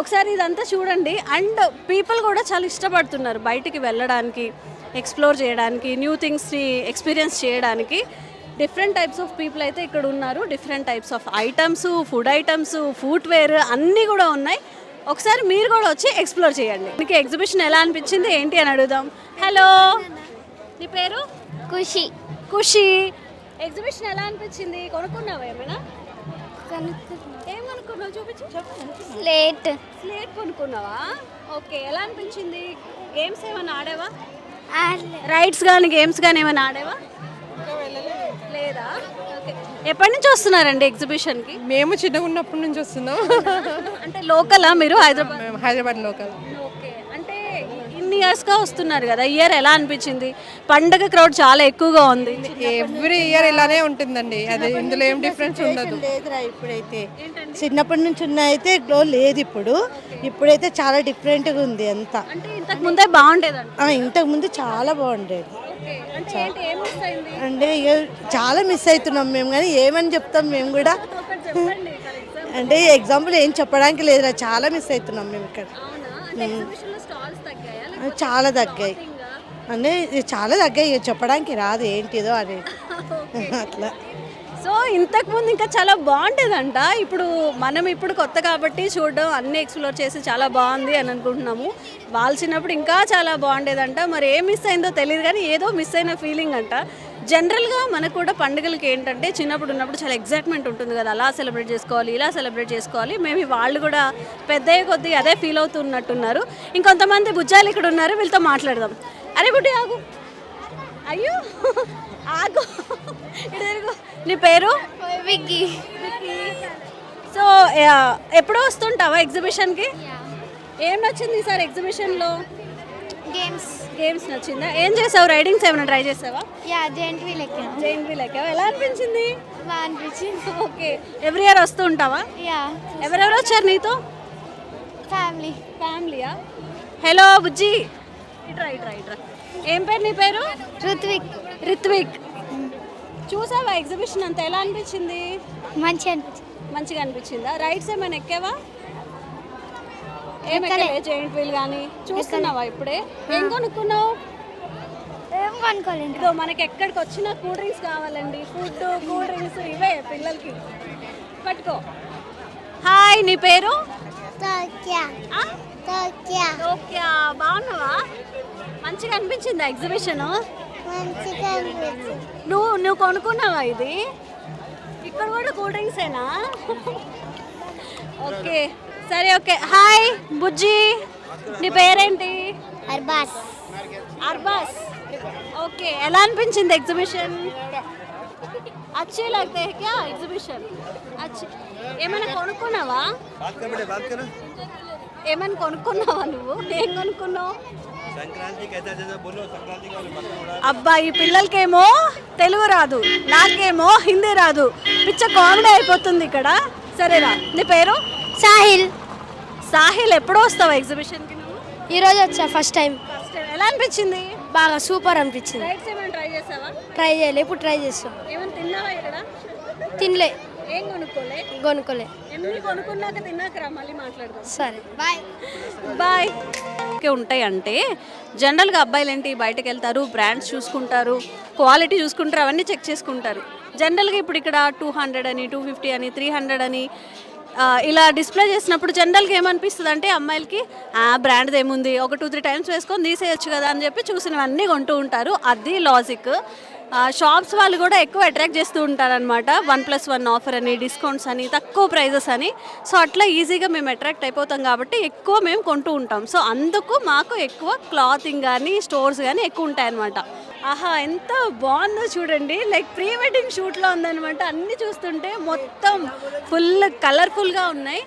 ఒకసారి ఇదంతా చూడండి. అండ్ పీపుల్ కూడా చాలా ఇష్టపడుతున్నారు బయటికి వెళ్ళడానికి, ఎక్స్ప్లోర్ చేయడానికి, న్యూ థింగ్స్ని ఎక్స్పీరియన్స్ చేయడానికి. డిఫరెంట్ టైప్స్ ఆఫ్ పీపుల్ అయితే ఇక్కడ ఉన్నారు. Different types of items, food items, footwear అన్నీ కూడా ఉన్నాయి. ఒకసారి మీరు కూడా వచ్చి ఎక్స్ప్లోర్ చేయండి. మీకు ఎగ్జిబిషన్ ఎలా అనిపించింది ఏంటి అని అడుగుదాం. హలో, నీ పేరు? ఖుషి. ఎగ్జిబిషన్ ఎలా అనిపించింది? కొనుక్కున్నావా ఏమైనా? ఏం కొనుక్కున్నావు చూపించు. స్లేట్ కొనుక్కున్నావా? ఓకే, ఎలా అనిపించింది? గేమ్స్ ఏమైనా ఆడేవా? రైడ్స్ కానీ గేమ్స్ కానీ ఏమైనా ఆడేవా? లేదా? ఓకే, ఎప్పటి నుంచి వస్తున్నారండి ఎగ్జిబిషన్కి? మేము చిన్నగా ఉన్నప్పటి నుంచి వస్తున్నాం. అంటే లోకలా మీరు? హైదరాబాద్. మేము హైదరాబాద్ లోకల్. ఓకే, అంటే ఇన్ని ఇయర్స్గా వస్తున్నారు కదా, ఇయర్ ఎలా అనిపించింది? పండగ క్రౌడ్ చాలా ఎక్కువగా ఉంది. ఎవ్రీ ఇయర్ ఇలానే ఉంటుందండి, అది ఇందులో ఏం డిఫరెన్స్ ఉండదు. లేదురా, ఇప్పుడైతే చిన్నప్పటి నుంచి ఉన్న అయితే గ్లో లేదు. ఇప్పుడైతే చాలా డిఫరెంట్గా ఉంది అంతా. అంటే ఇంతకు ముందే బాగుండేదండి. ఇంతకు ముందు చాలా బాగుండేది. అంటే ఏంటి, ఏం మిస్ అయింది? అంటే ఇక చాలా మిస్ అవుతున్నాం మేము, కానీ ఏమని చెప్తాం మేము కూడా. చెప్పండి ఫర్ ఎగ్జాంపుల్. అంటే ఎగ్జాంపుల్ ఏం చెప్పడానికి లేదురా, చాలా మిస్ అవుతున్నాం మేము ఇక్కడ. అవునా? అంటే ఎగ్జిబిషన్లో స్టాల్స్ తగ్గాయా? చాలా తగ్గాయి, అంటే చాలా తగ్గాయి, ఇక చెప్పడానికి రాదు ఏంటిదో అని అట్లా. సో ఇంతకుముందు ఇంకా చాలా బాగుండేదంట. ఇప్పుడు కొత్త కాబట్టి చూడడం, అన్నీ ఎక్స్ప్లోర్ చేసి చాలా బాగుంది అని అనుకుంటున్నాము. వాళ్ళు చిన్నప్పుడు ఇంకా చాలా బాగుండేదంట. మరి ఏం మిస్ అయిందో తెలియదు, కానీ ఏదో మిస్ అయిన ఫీలింగ్ అంట. జనరల్గా మనకు కూడా పండుగలకి ఏంటంటే చిన్నప్పుడు ఉన్నప్పుడు చాలా ఎగ్జైట్మెంట్ ఉంటుంది కదా, అలా సెలబ్రేట్ చేసుకోవాలి, ఇలా సెలబ్రేట్ చేసుకోవాలి. మేబీ వాళ్ళు కూడా పెద్దయ్యే కొద్దీ అదే ఫీల్ అవుతున్నట్టున్నారు. ఇంకొంతమంది బుజ్జాలు ఇక్కడ ఉన్నారు, వీళ్ళతో మాట్లాడదాం. అరే బుడ్డి ఆగు, అయ్యో ఆగు, ఇటు. నీ పేరు? విక్కీ. సో ఎప్పుడో వస్తుంటావా ఎగ్జిబిషన్కి? ఏం నచ్చింది ఈసారి ఎగ్జిబిషన్లో? గేమ్స్ నచ్చిందా? ఏం చేసావు? రైడింగ్స్ ఏమైనా ట్రై చేసావా? జెయింట్ వీల్ ఎక్కావా? ఎలా అనిపించింది? బాగా అనిపించింది. ఓకే, ఎవ్రీ ఇయర్ వస్తూ ఉంటావా? ఎవరెవరు వచ్చారు నీతో? ఫ్యామిలీయా? హలో బుజ్జి, ఇట్రా. ఏం పేరు నీ పేరు? రిత్విక్. చూసావా ఎగ్జిబిషన్ అంతా? ఎలా అనిపించింది? మంచిగా అనిపించిందా? రైడ్స్ ఏమైనా ఎక్కావా? ఏం ఎక్కలే? జెయింట్ వీల్ కానీ చూస్తున్నావా? ఇప్పుడే ఏం కొనుక్కున్నావు? ఏం కొనుక్కోలేదు ఇదో మనకి ఎక్కడికి వచ్చినా కూల్ డ్రింక్స్ కావాలండి, ఫుడ్ కూల్ డ్రింక్స్ ఇవే పిల్లలకి. పట్టుకో. హాయ్, నీ పేరు? ఆ? ఓకే, బాగున్నావా? మంచిగా అనిపించింది ఎగ్జిబిషన్. నువ్వు కొనుక్కున్నావా ఇది? ఇక్కడ కూడా కూల్ డ్రింక్సేనా? ఓకే సరే, ఓకే. హాయ్ బుజ్జి, నీ పేరేంటి? అర్బాస్. ఓకే, ఎలా అనిపించింది ఎగ్జిబిషన్? अच्छे लगते हैं क्या एग्जीबिशन? अच्छे. ఏమైనా కొనుక్కున్నావా? ఏమైనా కొనుక్కున్నావా నువ్వు? ఏం కొనుక్కున్నావు? అబ్బా, ఈ పిల్లలకేమో తెలుగు రాదు, నాకేమో హిందీ రాదు, పిచ్చ కామెడీ అయిపోతుంది ఇక్కడ. సరేరా, నీ పేరు? సాహిల్. సాహిల్, ఎప్పుడో వస్తావా ఎగ్జిబిషన్కి నువ్వు? ఈరోజు వచ్చా ఫస్ట్ టైం. ఎలా అనిపించింది? బాగా సూపర్ అనిపించింది. రైడ్స్ ఏమైనా ట్రై చేసావా? ట్రై చేయలే, ఇప్పుడు ట్రై చేస్తాం. ఏమైనా తిన్నావా ఇక్కడ? తినలే, ఏం కొనుక్కోలే. ఎన్ని కొనుక్కున్నాక తిన్నాక రా, మళ్ళీ మాట్లాడదాం. సరే, బాయ్. బాయ్. ఉంటాయి అంటే జనరల్గా అబ్బాయిలు ఏంటి, బయటకు వెళ్తారు, బ్రాండ్స్ చూసుకుంటారు, క్వాలిటీ చూసుకుంటారు, అవన్నీ చెక్ చేసుకుంటారు. జనరల్గా ఇప్పుడు ఇక్కడ 200 అని, 250 అని, 300 అని ఇలా డిస్ప్లే చేసినప్పుడు జనరల్గా ఏమనిపిస్తుంది అంటే అమ్మాయిలకి బ్రాండ్ ఏముంది, ఒక 2-3 టైమ్స్ వేసుకొని తీసేయచ్చు కదా అని చెప్పి చూసినవన్నీ కొంటూ ఉంటారు. అది లాజిక్. షాప్స్ వాళ్ళు కూడా ఎక్కువ అట్రాక్ట్ చేస్తూ ఉంటారనమాట. 1+1 ఆఫర్ అని, డిస్కౌంట్స్ అని, తక్కువ ప్రైజెస్ అని. సో అట్లా ఈజీగా మేము అట్రాక్ట్ అయిపోతాం కాబట్టి ఎక్కువ మేము కొంటూ ఉంటాం. సో అందుకు మాకు ఎక్కువ క్లాతింగ్ కానీ స్టోర్స్ కానీ ఎక్కువ ఉంటాయన్నమాట. ఆహా, ఎంత బాగుందో చూడండి, లైక్ ప్రీ వెడ్డింగ్ షూట్లో ఉందన్నమాట. అన్నీ చూస్తుంటే మొత్తం ఫుల్ కలర్ఫుల్గా ఉన్నాయి.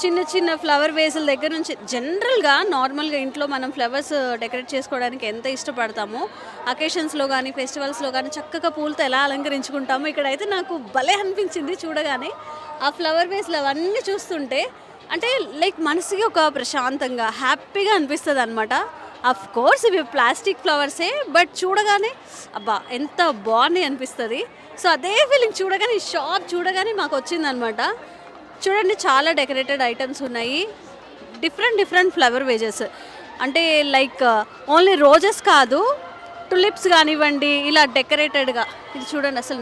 చిన్న చిన్న ఫ్లవర్ వేసుల దగ్గర నుంచి జనరల్గా నార్మల్గా ఇంట్లో మనం ఫ్లవర్స్ డెకరేట్ చేసుకోవడానికి ఎంత ఇష్టపడతామో, అకేషన్స్లో కానీ ఫెస్టివల్స్లో కానీ చక్కగా పూలతో ఎలా అలంకరించుకుంటామో, ఇక్కడైతే నాకు భలే అనిపించింది చూడగానే. ఆ ఫ్లవర్ వేసులు అవన్నీ చూస్తుంటే అంటే లైక్ మనసుకి ఒక ప్రశాంతంగా హ్యాపీగా అనిపిస్తుంది అనమాట. అఫ్ కోర్స్ ఇవి ప్లాస్టిక్ ఫ్లవర్సే, బట్ చూడగానే అబ్బా ఎంత బాగున్నాయి అనిపిస్తుంది. సో అదే ఫీలింగ్ చూడగానే, ఈ షాప్ చూడగానే మాకు వచ్చిందనమాట. చూడండి, చాలా డెకరేటెడ్ ఐటమ్స్ ఉన్నాయి, డిఫరెంట్ ఫ్లవర్ వేజెస్. అంటే లైక్ ఓన్లీ రోజెస్ కాదు, టులిప్స్ కానివ్వండి, ఇలా డెకరేటెడ్గా. ఇది చూడండి, అసలు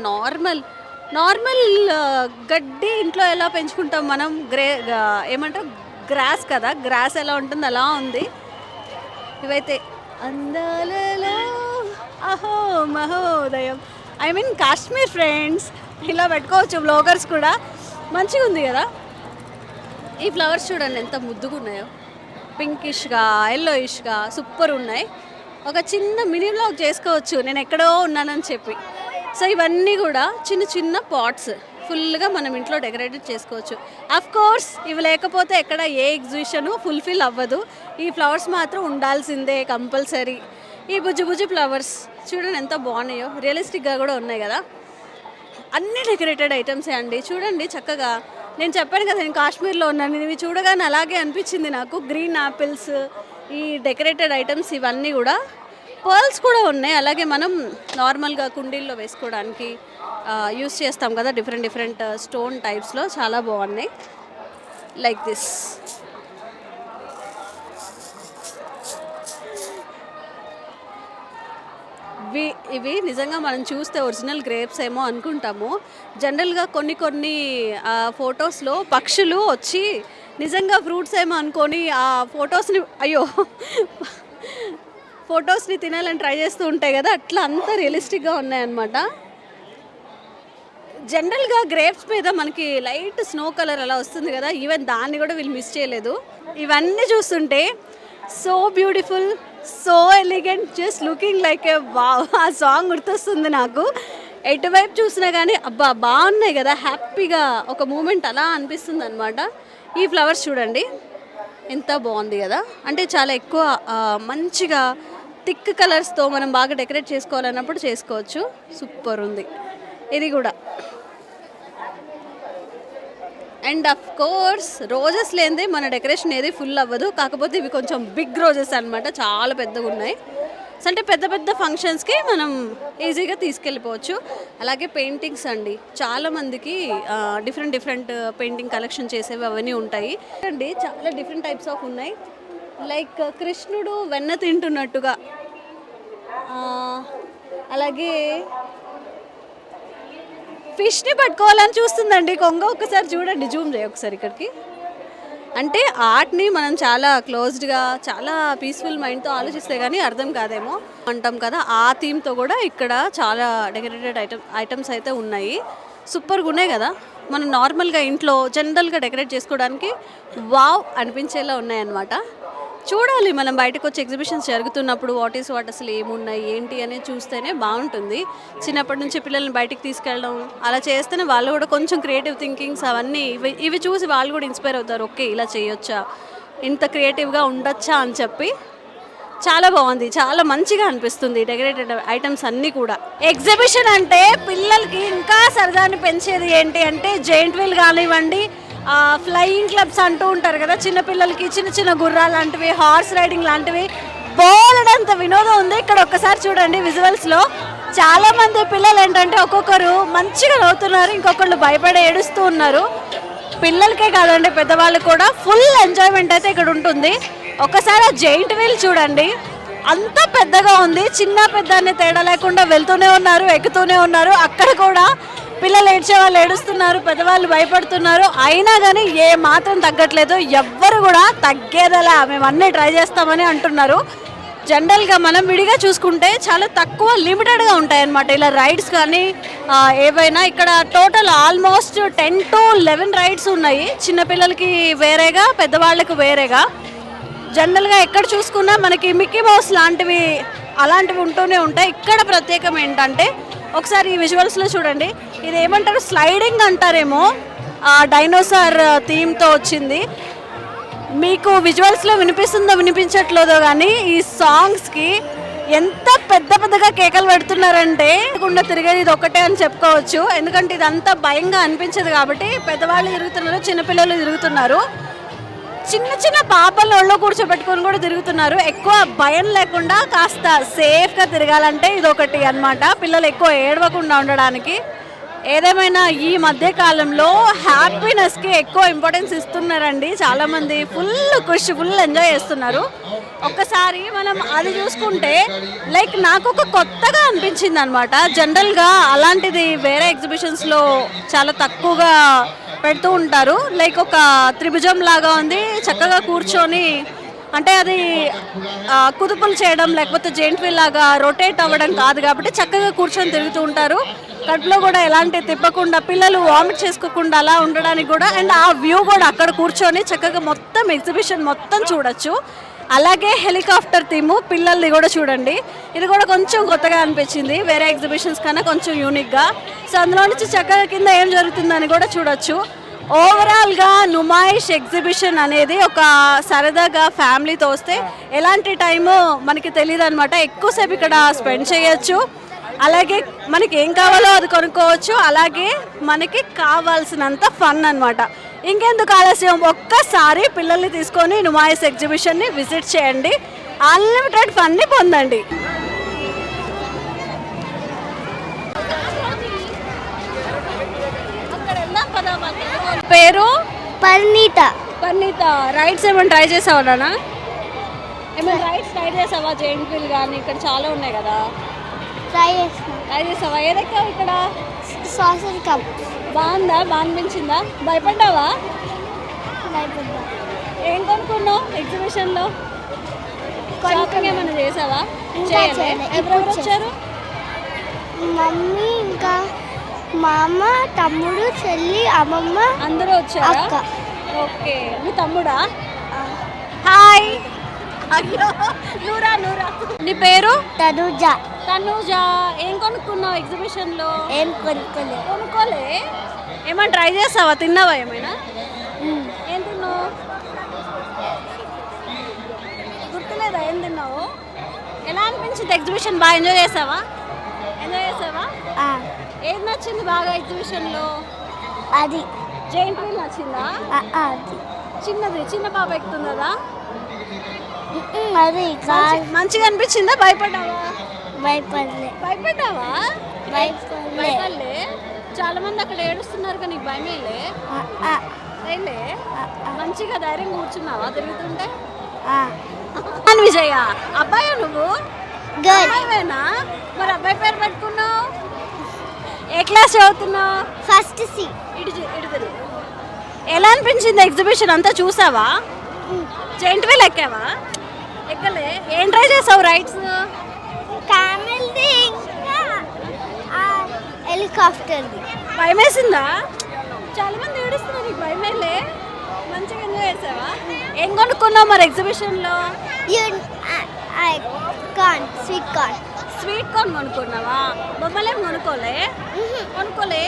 నార్మల్ గడ్డి ఇంట్లో ఎలా పెంచుకుంటాం మనం, ఏమంటారు గ్రాస్ కదా, గ్రాస్ ఎలా ఉంటుంది అలా ఉంది. ఇవైతే అందాలలో అహో మహోదయం, ఐ మీన్ కాశ్మీర్ ఫ్రెండ్స్, ఇలా పెట్టుకోవచ్చు బ్లాగర్స్ కూడా. మంచిగా ఉంది కదా. ఈ ఫ్లవర్స్ చూడండి ఎంత ముద్దుగా ఉన్నాయో, పింకిష్గా, ఎల్లోయిష్గా, సూపర్ ఉన్నాయి. ఒక చిన్న మినీ బ్లాగ్ చేసుకోవచ్చు నేను ఎక్కడో ఉన్నానని చెప్పి. సో ఇవన్నీ కూడా చిన్న పాట్స్ ఫుల్గా మనం ఇంట్లో డెకరేట్ చేసుకోవచ్చు. అఫ్ కోర్స్ ఇవి లేకపోతే ఎక్కడ ఏ ఎగ్జిబిషన్ ఫుల్ఫిల్ అవ్వదు. ఈ ఫ్లవర్స్ మాత్రం ఉండాల్సిందే కంపల్సరీ. ఈ బుజ్జి ఫ్లవర్స్ చూడండి ఎంత బాగున్నాయో, రియలిస్టిక్గా కూడా ఉన్నాయి కదా. అన్ని డెకరేటెడ్ ఐటమ్సే అండి. చూడండి చక్కగా, నేను చెప్పాను కదా నేను కాశ్మీర్లో ఉన్నాను, ఇవి చూడగానే అలాగే అనిపించింది నాకు. గ్రీన్ యాపిల్స్, ఈ డెకరేటెడ్ ఐటమ్స్ ఇవన్నీ కూడా. పర్ల్స్ కూడా ఉన్నాయి, అలాగే మనం నార్మల్గా కుండీల్లో వేసుకోవడానికి యూస్ చేస్తాం కదా, డిఫరెంట్ స్టోన్ టైప్స్లో చాలా బాగున్నాయి. Like this. ఇవి నిజంగా మనం చూస్తే ఒరిజినల్ గ్రేప్స్ ఏమో అనుకుంటాము. జనరల్గా కొన్ని ఫొటోస్లో పక్షులు వచ్చి నిజంగా ఫ్రూట్స్ ఏమో అనుకొని ఆ ఫొటోస్ని తినాలని ట్రై చేస్తూ ఉంటాయి కదా, అట్లా అంతా రియలిస్టిక్గా ఉన్నాయన్నమాట. జనరల్గా గ్రేప్స్ మీద మనకి లైట్ స్నో కలర్ అలా వస్తుంది కదా, ఈవెన్ దాన్ని కూడా వీళ్ళు మిస్ చేయలేదు. ఇవన్నీ చూస్తుంటే so beautiful, so elegant, just looking like ఏ వావ్. ఆ సాంగ్ గుర్తొస్తుంది నాకు. ఎటువైపు చూసినా కానీ అబ్బా బాగున్నాయి కదా, హ్యాపీగా ఒక మూమెంట్ అలా అనిపిస్తుంది అనమాట. ఈ ఫ్లవర్స్ చూడండి ఎంత బాగుంది కదా, అంటే చాలా ఎక్కువ మంచిగా థిక్ కలర్స్తో మనం బాగా డెకరేట్ చేసుకోవాలన్నప్పుడు చేసుకోవచ్చు. సూపర్ ఉంది ఇది కూడా. అండ్ అఫ్ కోర్స్ రోజెస్ లేనిదే మన డెకరేషన్ ఏది ఫుల్ అవ్వదు. కాకపోతే ఇవి కొంచెం బిగ్ రోజెస్ అనమాట, చాలా పెద్దగా ఉన్నాయి. సో అంటే పెద్ద ఫంక్షన్స్కి మనం ఈజీగా తీసుకెళ్ళిపోవచ్చు. అలాగే పెయింటింగ్స్ అండి, చాలామందికి డిఫరెంట్ పెయింటింగ్ కలెక్షన్ చేసేవి అవన్నీ ఉంటాయి అండి. చాలా డిఫరెంట్ టైప్స్ ఆఫ్ ఉన్నాయి. లైక్ కృష్ణుడు వెన్న తింటున్నట్టుగా అలాగే ఫిష్ని పట్టుకోవాలని చూస్తుందండి కొంగ. ఒకసారి చూడండి, జూమ్ చేయి ఒకసారి ఇక్కడికి. అంటే ఆర్ట్ని మనం చాలా క్లోజ్డ్గా చాలా పీస్ఫుల్ మైండ్తో ఆలోచిస్తే కానీ అర్థం కాదేమో అంటాం కదా. ఆ థీమ్తో కూడా ఇక్కడ చాలా డెకరేటెడ్ ఐటమ్స్ అయితే ఉన్నాయి. సూపర్గా ఉన్నాయి కదా. మనం నార్మల్గా ఇంట్లో జనరల్గా డెకరేట్ చేసుకోవడానికి వావ్ అనిపించేలా ఉన్నాయన్నమాట. చూడాలి మనం బయటకు వచ్చి ఎగ్జిబిషన్స్ జరుగుతున్నప్పుడు వాట్ అసలు ఏమున్నాయి ఏంటి అనేది చూస్తేనే బాగుంటుంది. చిన్నప్పటి నుంచి పిల్లల్ని బయటికి తీసుకెళ్ళడం అలా చేస్తేనే వాళ్ళు కూడా కొంచెం క్రియేటివ్ థింకింగ్స్ అవన్నీ ఇవి చూసి వాళ్ళు కూడా ఇన్స్పైర్ అవుతారు. ఓకే, ఇలా చేయొచ్చా, ఇంత క్రియేటివ్గా ఉండొచ్చా అని చెప్పి. చాలా బాగుంది, చాలా మంచిగా అనిపిస్తుంది డెకరేటెడ్ ఐటమ్స్ అన్నీ కూడా. ఎగ్జిబిషన్ అంటే పిల్లలకి ఇంకా సరదాని పెంచేది ఏంటి అంటే జెయింట్ వీల్ కానివ్వండి, ఫ్లయింగ్ క్లబ్స్ అంటూ ఉంటారు కదా, చిన్నపిల్లలకి చిన్న చిన్న గుర్రాలు లాంటివి, హార్స్ రైడింగ్ లాంటివి బోలెడంత వినోదం ఉంది ఇక్కడ. ఒక్కసారి చూడండి విజువల్స్లో. చాలామంది పిల్లలు ఏంటంటే ఒక్కొక్కరు మంచిగా నవ్వుతున్నారు, ఇంకొకళ్ళు భయపడి ఏడుస్తూ ఉన్నారు. పిల్లలకే కాదండి పెద్దవాళ్ళు కూడా ఫుల్ ఎంజాయ్మెంట్ అయితే ఇక్కడ ఉంటుంది. ఒకసారి ఆ జెయింట్ వీల్ చూడండి, అంత పెద్దగా ఉంది. చిన్న పెద్ద అనే తేడా లేకుండా వెళ్తూనే ఉన్నారు, ఎక్కుతూనే ఉన్నారు. అక్కడ కూడా పిల్లలు ఏడ్చే వాళ్ళు ఏడుస్తున్నారు, పెద్దవాళ్ళు భయపడుతున్నారు. అయినా కానీ ఏ మాత్రం తగ్గట్లేదు. ఎవ్వరు కూడా తగ్గేదలా మేము అన్నీ ట్రై చేస్తామని అంటున్నారు. జనరల్గా మనం విడిగా చూసుకుంటే చాలా తక్కువ లిమిటెడ్గా ఉంటాయన్నమాట ఇలా రైడ్స్ కానీ ఏవైనా. ఇక్కడ టోటల్ ఆల్మోస్ట్ 10 to 11 రైడ్స్ ఉన్నాయి. చిన్నపిల్లలకి వేరేగా, పెద్దవాళ్ళకి వేరేగా. జనరల్గా ఎక్కడ చూసుకున్నా మనకి మిక్కీ మౌస్ లాంటివి అలాంటివి ఉంటూనే ఉంటాయి. ఇక్కడ ప్రత్యేకం ఏంటంటే ఒకసారి ఈ విజువల్స్లో చూడండి, ఇది ఏమంటారు స్లైడింగ్ అంటారేమో, డైనోసార్ థీమ్తో వచ్చింది. మీకు విజువల్స్లో వినిపిస్తుందో వినిపించట్లేదో కానీ ఈ సాంగ్స్కి ఎంత పెద్దగా కేకలు పెడుతున్నారంటే గుండె తిరిగేది ఇది ఒకటే అని చెప్పుకోవచ్చు. ఎందుకంటే ఇదంతా భయంగా అనిపించదు కాబట్టి పెద్దవాళ్ళు తిరుగుతున్నారు, చిన్నపిల్లలు తిరుగుతున్నారు, చిన్న పాపలు ఒళ్ళో కూర్చోబెట్టుకొని కూడా తిరుగుతున్నారు. ఎక్కువ భయం లేకుండా కాస్త సేఫ్గా తిరగాలంటే ఇదొకటి అన్నమాట, పిల్లలు ఎక్కువ ఏడవకుండా ఉండడానికి. ఏదేమైనా ఈ మధ్య కాలంలో హ్యాపీనెస్కి ఎక్కువ ఇంపార్టెన్స్ ఇస్తున్నారండి చాలామంది. ఫుల్ ఎంజాయ్ చేస్తున్నారు. ఒక్కసారి మనం అది చూసుకుంటే లైక్ నాకు ఒక కొత్తగా అనిపించింది అనమాట. జనరల్గా అలాంటిది వేరే ఎగ్జిబిషన్స్లో చాలా తక్కువగా పెడుతూ ఉంటారు. లైక్ ఒక త్రిభుజం లాగా ఉంది, చక్కగా కూర్చొని అంటే అది కుదుపులు చేయడం లేకపోతే జెయింట్ వీల్ లాగా రొటేట్ అవ్వడం కాదు కాబట్టి చక్కగా కూర్చొని తిరుగుతూ ఉంటారు. కడుపులో కూడా ఎలాంటి తిప్పకుండా, పిల్లలు వామిట్ చేసుకోకుండా అలా ఉండడానికి కూడా. అండ్ ఆ వ్యూ కూడా అక్కడ కూర్చొని చక్కగా మొత్తం ఎగ్జిబిషన్ మొత్తం చూడొచ్చు. అలాగే హెలికాప్టర్ థీము పిల్లల్ని కూడా చూడండి, ఇది కూడా కొంచెం కొత్తగా అనిపించింది వేరే ఎగ్జిబిషన్స్ కన్నా కొంచెం యూనిక్గా. సో అందులో నుంచి చక్కగా కింద ఏం జరుగుతుందని కూడా చూడొచ్చు. ఓవరాల్గా నుమాయిష్ ఎగ్జిబిషన్ అనేది ఒక సరదాగా ఫ్యామిలీతో వస్తే ఎలాంటి టైము మనకి తెలియదు అనమాట. ఎక్కువసేపు ఇక్కడ స్పెండ్ చేయొచ్చు. అలాగే మనకి ఏం కావాలో అది కొనుక్కోవచ్చు. అలాగే మనకి కావాల్సినంత ఫన్ అనమాట. ఇంకెందుకు ఆలస్యం, ఒక్కసారి పిల్లల్ని తీసుకొని నుమాయిష్ ఎగ్జిబిషన్ని విజిట్ చేయండి, అన్లిమిటెడ్ ఫన్ని పొందండి. పేరు పరిణీత. రైడ్స్ ఏమైనా ట్రై చేసావా నాన్న? ఏమైనా రైడ్స్ ట్రై చేసావా? జెయింట్ వీల్ కానీ ఇక్కడ చాలా ఉన్నాయి కదా, ట్రై చేసావా? ఏదెక్కావు ఇక్కడ? Saucer cup. బాగుందా? బాగా అనిపించిందా? భయపడ్డావా? ఏం కొనుక్కున్నావు ఎగ్జిబిషన్లో? షాపింగ్ ఏమైనా చేసావా? ఎవరెవరు వచ్చారు? మమ్మీ, ఇంకా మా అమ్మ, తమ్ముడు, చెల్లి, అమ్మమ్మ అందరూ వచ్చారా? అక్క. ఓకే, మీ తమ్ముడా? హాయ్. అయ్యో, నూరా. నీ పేరు? తనుజ. ఏం కొనుక్కున్నావు ఎగ్జిబిషన్లో? ఏం కొనుక్కోలే. ఏమైనా ట్రై చేసావా? తిన్నావా ఏమైనా? ఏం తిన్నావు? గుర్తులేదా ఏం తిన్నావు? ఎలా అనిపించింది ఎగ్జిబిషన్? బాగా ఎంజాయ్ చేసావా? ఏది నచ్చింది బాగా ఎగ్జిబిషన్లో? అది జెయింట్ వీల్ నచ్చిందా? అది చిన్న పాప ఎక్కుతుందా? అది మంచిగా అనిపించిందా? భయపడ్డావా? భయపడలే. భయపడలే. చాలా మంది అక్కడ ఏడుస్తున్నారు కానీ నీకు భయమేలే? మంచిగా ధైర్యం కూర్చున్నావా తిరుగుతుంటే? విజయ, అబ్బాయా నువ్వు? గర్ల్ అమ్మాయివేనా? మరి అబ్బాయి పేరు పెట్టుకున్నావు? ఏ క్లాస్ చదువుతున్నావు? ఫస్ట్ సి ఇటు తిరుగు. ఎలా అనిపించింది ఎగ్జిబిషన్ అంతా చూసావా? జెయింట్ వీల్ ఎక్కావా? ఎక్కలే. ఏం ట్రై చేసావు రైడ్స్? కామెల్ది ఇంకా హెలికాప్టర్ది. భయం వేసిందా? చాలా మంది ఏడుస్తున్నారు, నీకు భయం వేయలే? మంచిగా ఎంజాయ్ చేసావా? ఏం కొనుక్కున్నావు మరి ఎగ్జిబిషన్లో? స్వీట్ కార్న్ స్వీట్ కార్న్ కొనుక్కున్నావా? బొమ్మలేం కొనుక్కోలే? కొనుక్కోలే?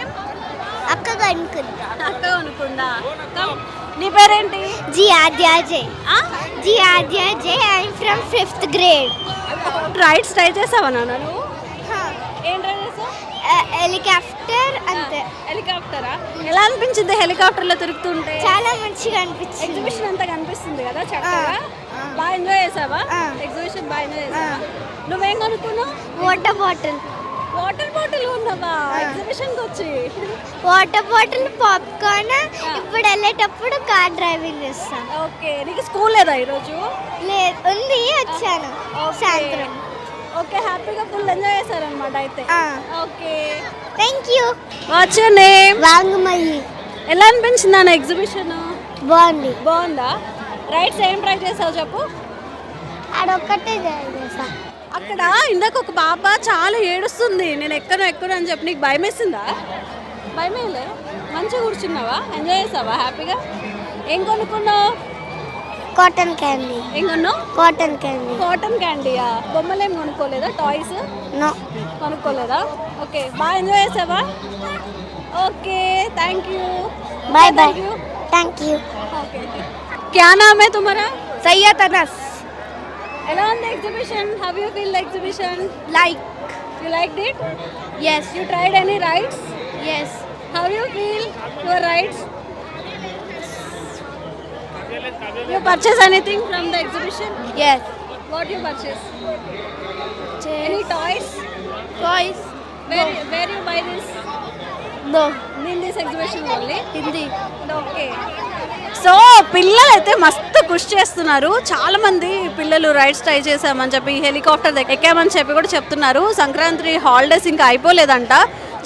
అక్క కనుక్కుంది. అక్క కొనుక్కుందా? నీ పేరేంటి? జి ఆద్య జై. ఆ? జి ఆద్య జై. I'm from 5th grade. Rides try చేసావా నాన్న నువ్వు? ఏం ట్రై చేసావు? హెలికాప్టర్ అంతే. హెలికాప్టరా? ఎలా అనిపించింది హెలికాప్టర్లో తిరుగుతుంటే? చాలా మంచిగా అనిపించింది. ఎగ్జిబిషన్ అంతా కనిపిస్తుంది కదా చక్కగా. బాగా ఎంజాయ్ చేసావా? ఆ. ఎగ్జిబిషన్ బాగా ఎంజాయ్ చేసావా? నువ్వేం కొనుక్కున్నావు? Water bottle. వాటర్ బాటిల్ ఉన్నావా ఎగ్జిబిషన్కి వచ్చి? Water bottle, popcorn. ఇప్పుడు వెళ్ళేటప్పుడు కార్ డ్రైవింగ్ చేస్తాం. ఓకే, నీకు స్కూల్ లేదా ఈరోజు? లేదు, ఉంది, వచ్చాను సాయంత్రం. ఓకే, హ్యాపీగా ఫుల్ ఎంజాయ్ చేశారనమాట అయితే. Okay, thank you. What's your name? వాంగమయ్యి. ఎలా అనిపించింది అన్న ఎగ్జిబిషన్? బాగుంది. బాగుందా? రైడ్స్ ఏం ట్రై చేసావు చెప్పు? అదొక్కటే చేసా. అక్కడ ఇందాక ఒక పాప చాలా ఏడుస్తుంది, నేను ఎక్కను అని చెప్పి. నీకు భయం వేసిందా? భయం వేయలే? మంచిగా కూర్చున్నావా? ఎంజాయ్ చేసావా హ్యాపీగా? ఏం కొనుక్కున్నావు? Cotton candy. ఏం కొన్నావు? Cotton candy. కాటన్ క్యాండీయా? బొమ్మలు ఏం కొనుక్కోలేదా? Toys no. కొనుక్కోలేదా? ఓకే, బాగా ఎంజాయ్ చేసావా? Okay, thank you. Bye bye. Thank you. Okay, क्या नाम है तुम्हारा? సయ్యద్ అనస్. ఎలా ఉంది exhibition? How you feel the exhibition? Like. You liked it? Yes. You tried any rides? Yes. How you feel your rides? You purchase anything from the exhibition? Yes. What you purchase? Any toys? Toys. Where you buy this? No. In this exhibition only? Hindi. Okay. So పిల్లలు అయితే మస్తు కృషి చేస్తున్నారు. చాలా మంది పిల్లలు rides try చేసామని చెప్పి, హెలికాప్టర్ ఎక్కామని చెప్పి కూడా చెప్తున్నారు. సంక్రాంతి హాలిడేస్ ఇంకా అయిపోలేదంట.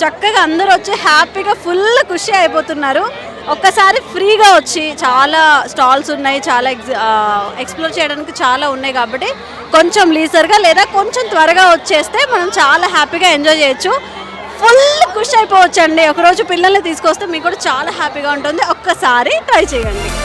చక్కగా అందరూ వచ్చి హ్యాపీగా ఫుల్ ఖుషి అయిపోతున్నారు. ఒక్కసారి ఫ్రీగా వచ్చి, చాలా స్టాల్స్ ఉన్నాయి, చాలా ఎక్స్ప్లోర్ చేయడానికి చాలా ఉన్నాయి కాబట్టి కొంచెం లీజర్గా లేదా కొంచెం త్వరగా వచ్చేస్తే మనం చాలా హ్యాపీగా ఎంజాయ్ చేయొచ్చు. ఫుల్ ఖుషి అయిపోవచ్చండి. ఒకరోజు పిల్లల్ని తీసుకొస్తే మీకు కూడా చాలా హ్యాపీగా ఉంటుంది. ఒక్కసారి ట్రై చేయండి.